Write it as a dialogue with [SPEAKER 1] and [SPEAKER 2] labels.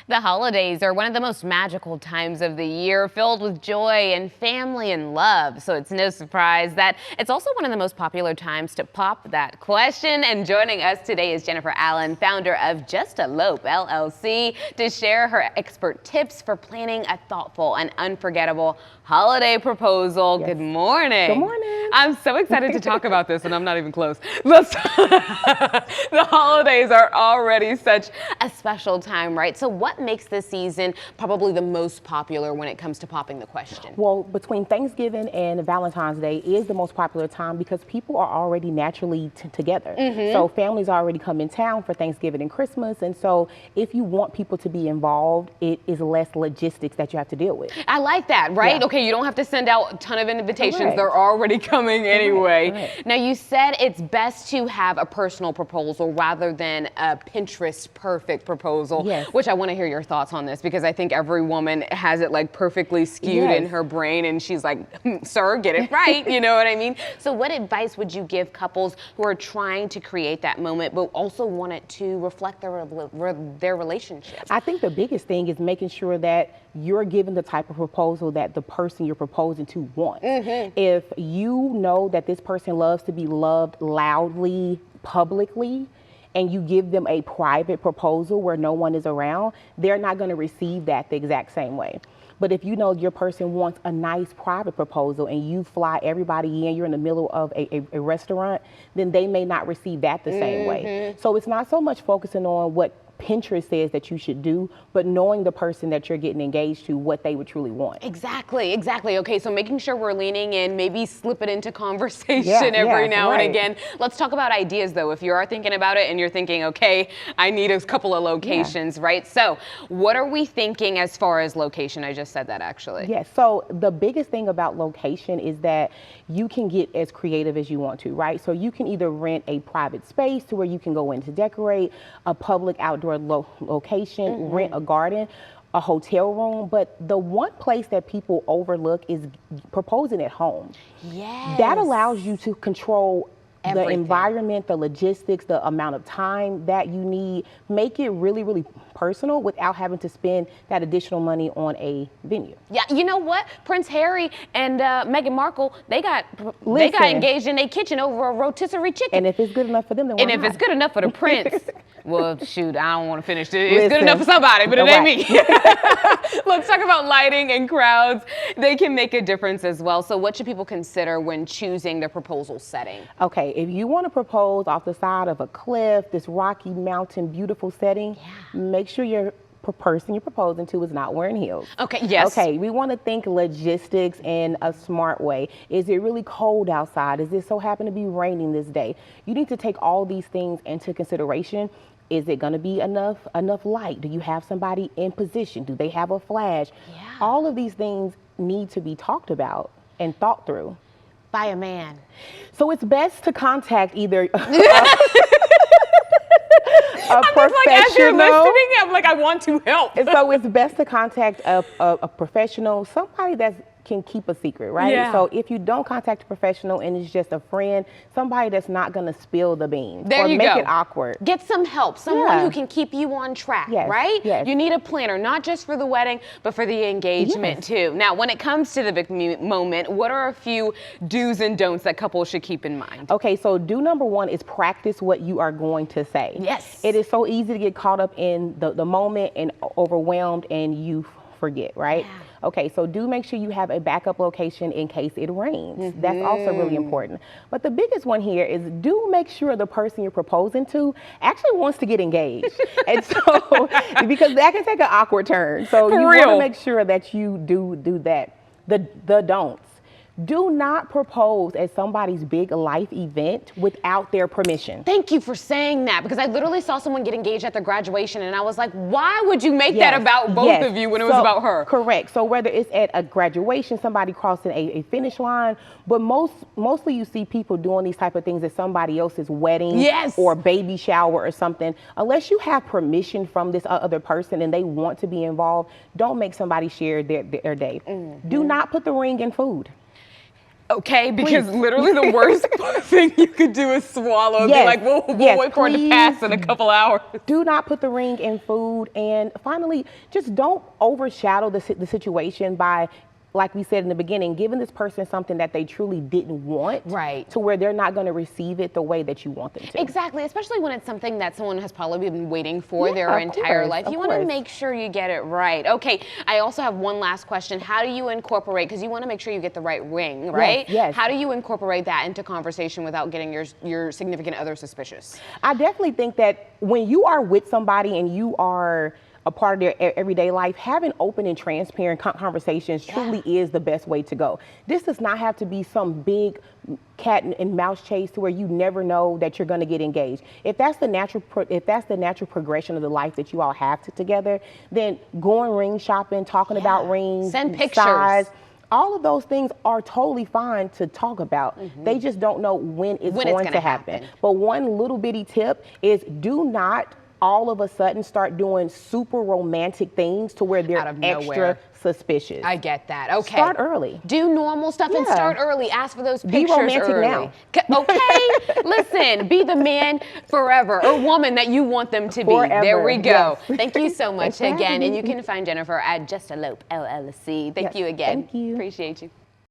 [SPEAKER 1] The holidays are one of the most magical times of the year, filled with joy and family and love. So it's no surprise that it's also one of the most popular times to pop that question. And joining us today is Jennifer Allen, founder of Just Elope LLC, to share her expert tips for planning a thoughtful and unforgettable holiday proposal.
[SPEAKER 2] Yes.
[SPEAKER 1] Good morning.
[SPEAKER 2] Good morning.
[SPEAKER 1] I'm so excited to talk about this, and I'm not even close. The holidays are already such a special time, right? So what makes this season probably the most popular when it comes to popping the question?
[SPEAKER 2] Well, between Thanksgiving and Valentine's Day is the most popular time because people are already naturally together. So families already come in town for Thanksgiving and Christmas. And so if you want people to be involved, it is less logistics that you have to deal with.
[SPEAKER 1] I like that, right?
[SPEAKER 2] Yeah.
[SPEAKER 1] Okay, you don't have to send out a ton of invitations.
[SPEAKER 2] Correct.
[SPEAKER 1] They're already coming anyway.
[SPEAKER 2] Correct.
[SPEAKER 1] Now, you said it's best to have a personal proposal rather than a Pinterest perfect proposal,
[SPEAKER 2] Yes.
[SPEAKER 1] which I want to hear your thoughts on this because I think every woman has it like perfectly skewed in her brain and she's like, sir, get it right. You know what I mean? So what advice would you give couples who are trying to create that moment but also want it to reflect their relationship?
[SPEAKER 2] I think the biggest thing is making sure that you're giving the type of proposal that the person you're proposing to wants. If you know that this person loves to be loved loudly, publicly, and you give them a private proposal where no one is around, they're not going to receive that the exact same way. But if you know your person wants a nice private proposal and you fly everybody in, you're in the middle of a restaurant, then they may not receive that the same way. So it's not so much focusing on what Pinterest says that you should do, but knowing the person that you're getting engaged to, what they would truly want.
[SPEAKER 1] Exactly. Okay, so making sure we're leaning in, maybe slip it into conversation every now and again. Let's talk about ideas though. If you are thinking about it and you're thinking, okay, I need a couple of locations, right? So what are we thinking as far as location? I just said that actually.
[SPEAKER 2] Yes, so the biggest thing about location is that you can get as creative as you want to, right? So you can either rent a private space to where you can go in to decorate, a public outdoor location, rent a garden, a hotel room, but the one place that people overlook is proposing at home.
[SPEAKER 1] Yes.
[SPEAKER 2] That allows you to control the
[SPEAKER 1] Everything.
[SPEAKER 2] environment, the logistics, the amount of time that you need. Make it really, really personal without having to spend that additional money on a venue.
[SPEAKER 1] Yeah, you know what? Prince Harry and Meghan Markle, they got engaged in their kitchen over a rotisserie chicken.
[SPEAKER 2] And if it's good enough for them, then why
[SPEAKER 1] And if
[SPEAKER 2] not?
[SPEAKER 1] it's good enough for the prince, well, shoot, I don't want to finish this. It's good enough for somebody, but it ain't me. Let's talk about lighting and crowds. They can make a difference as well. So what should people consider when choosing the proposal setting?
[SPEAKER 2] Okay, if you want to propose off the side of a cliff, this rocky mountain, beautiful setting, make sure your person you're proposing to is not wearing heels.
[SPEAKER 1] Okay, yes.
[SPEAKER 2] Okay, we want to think logistics in a smart way. Is it really cold outside? Is it so happen to be raining this day? You need to take all these things into consideration. Is it going to be enough light? Do you have somebody in position? Do they have a flash?
[SPEAKER 1] Yeah.
[SPEAKER 2] All of these things need to be talked about and thought through.
[SPEAKER 1] By a man.
[SPEAKER 2] So it's best to contact either a
[SPEAKER 1] I'm just like, as you're listening, I'm like, I want to help.
[SPEAKER 2] And so it's best to contact a professional, somebody that can keep a secret, right?
[SPEAKER 1] Yeah.
[SPEAKER 2] So if you don't contact a professional and it's just a friend, somebody that's not going to spill the beans
[SPEAKER 1] There
[SPEAKER 2] or
[SPEAKER 1] you
[SPEAKER 2] make
[SPEAKER 1] go.
[SPEAKER 2] it awkward.
[SPEAKER 1] Get some help, someone
[SPEAKER 2] Yeah.
[SPEAKER 1] who can keep you on track,
[SPEAKER 2] Yes,
[SPEAKER 1] right?
[SPEAKER 2] yes.
[SPEAKER 1] You need a planner, not just for the wedding, but for the engagement too. Now, when it comes to the big moment, what are a few do's and don'ts that couples should keep in mind?
[SPEAKER 2] Okay, so do number one is practice what you are going to say.
[SPEAKER 1] Yes.
[SPEAKER 2] It is so easy to get caught up in the moment and overwhelmed and you forget, right?
[SPEAKER 1] Yeah.
[SPEAKER 2] Okay, so do make sure you have a backup location in case it rains. That's also really important. But the biggest one here is do make sure the person you're proposing to actually wants to get engaged. And so, because that can take an awkward turn. So you want to make sure that you do that. The don'ts. Do not propose at somebody's big life event without their permission.
[SPEAKER 1] Thank you for saying that, because I literally saw someone get engaged at their graduation and I was like, why would you make that about both of you when it was about her?
[SPEAKER 2] Correct. So whether it's at a graduation, somebody crossing a finish line, but mostly you see people doing these type of things at somebody else's wedding or baby shower or something. Unless you have permission from this other person and they want to be involved, don't make somebody share their day. Do not put the ring in food.
[SPEAKER 1] Okay, because literally the worst thing you could do is swallow and be like, we'll wait for it to pass in a couple hours.
[SPEAKER 2] Do not put the ring in food. And finally, just don't overshadow the situation by, like we said in the beginning, giving this person something that they truly didn't want,
[SPEAKER 1] right,
[SPEAKER 2] to where they're not going to receive it the way that you want them to.
[SPEAKER 1] Exactly, especially when it's something that someone has probably been waiting for their entire life. You want to make sure you get it right. Okay, I also have one last question. How do you incorporate, because you want to make sure you get the right ring, right?
[SPEAKER 2] Yes.
[SPEAKER 1] How do you incorporate that into conversation without getting your significant other suspicious?
[SPEAKER 2] I definitely think that when you are with somebody and you are a part of their everyday life, having open and transparent conversations truly is the best way to go. This does not have to be some big cat and mouse chase to where you never know that you're going to get engaged. If that's the natural progression of the life that you all have together, then going ring shopping, talking about rings,
[SPEAKER 1] send pictures,
[SPEAKER 2] size, all of those things are totally fine to talk about. They just don't know when it's going to happen. But one little bitty tip is, do not all of a sudden start doing super romantic things to where they're extra suspicious.
[SPEAKER 1] I get that. Okay.
[SPEAKER 2] Start early.
[SPEAKER 1] Do normal stuff and start early. Ask for those pictures.
[SPEAKER 2] Be romantic
[SPEAKER 1] early.
[SPEAKER 2] now.
[SPEAKER 1] Okay. Listen, be the man forever or woman that you want them to be.
[SPEAKER 2] Forever.
[SPEAKER 1] There we go.
[SPEAKER 2] Yes.
[SPEAKER 1] Thank you so much again. And you can find Jennifer at Just Elope LLC. Thank you again.
[SPEAKER 2] Thank you.
[SPEAKER 1] Appreciate you.